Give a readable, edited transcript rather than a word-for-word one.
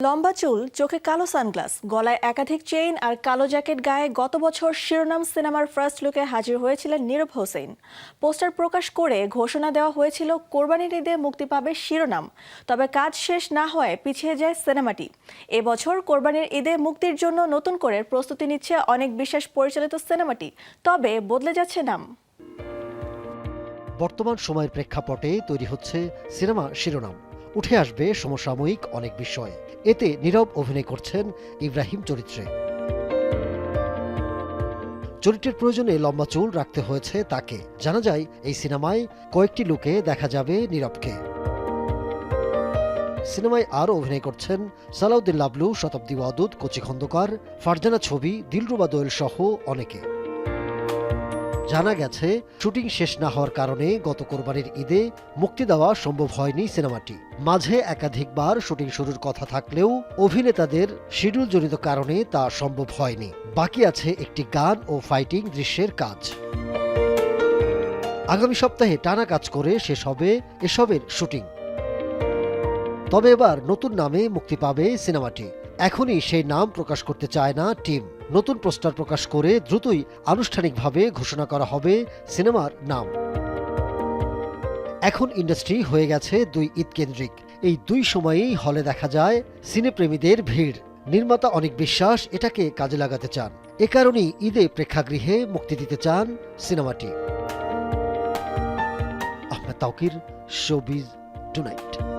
লম্বা চুল, চোখে কালো সানগ্লাস, গলায় একাধিক চেইন আর কালো জ্যাকেট গায়ে গত বছর শিরোনাম সিনেমার ফার্স্ট লুকে হাজির হয়েছিলেন নীরব হোসেন। পোস্টার প্রকাশ করে ঘোষণা দেওয়া হয়েছিল কোরবানির ঈদে মুক্তি পাবে শিরোনাম। তবে কাজ শেষ না হওয়ায় পিছিয়ে যায় সিনেমাটি। এবছর কোরবানির ঈদে মুক্তির জন্য নতুন করে প্রস্তুতি নিচ্ছে অনেক বিশ্বাস পরিচালিত সিনেমাটি। তবে বদলে যাচ্ছে নাম। বর্তমান সময়ের প্রেক্ষাপটে তৈরি হচ্ছে সিনেমা শিরোনাম। উঠে আসবে সমসাময়িক অনেক বিষয়। এতে নীরব অভিনয় করছেন ইব্রাহিম চরিত্রে। চরিত্রের প্রয়োজনে লম্বা চুল রাখতে হয়েছে তাকে। জানা যায় এই সিনেমায় কয়েকটি লুকে দেখা যাবে নীরবকে। সিনেমায় আরও অভিনয় করছেন সালাউদ্দিন লাবলু, শতাব্দী ওয়াদুদ, কচি খন্দকার, ফারজানা ছবি, দিলরুবা দোয়েল সহ অনেকে। জানা গেছে শুটিং শেষ না হওয়ার কারণে গত কোরবানির ঈদে মুক্তি দেওয়া সম্ভব হয়নি সিনেমাটি। মাঝে একাধিকবার শুটিং শুরুর কথা থাকলেও অভিনেতাদের শিডিউলজনিত কারণে তা সম্ভব হয়নি। বাকি আছে একটি গান ও ফাইটিং দৃশ্যের কাজ। আগামী সপ্তাহে টানা কাজ করে শেষ হবে এসবের শুটিং। তবে এবার নতুন নামে মুক্তি পাবে সিনেমাটি। এখনই সেই নাম প্রকাশ করতে চায় না টিম। নতুন পোস্টার প্রকাশ করে দ্রুতই আনুষ্ঠানিকভাবে ঘোষণা করা হবে সিনেমার নাম। এখন ইন্ডাস্ট্রি হয়ে গেছে দুই ঈদ কেন্দ্রিক। এই দুই সময়েই হলে দেখা যায় সিনেপ্রেমীদের ভিড়। নির্মাতা অনেক বিশ্বাস এটাকে কাজে লাগাতে চান। এ কারণেই ঈদে প্রেক্ষাগৃহে মুক্তি দিতে চান সিনেমাটি। Ahmed Tauquir, showbiz tonight.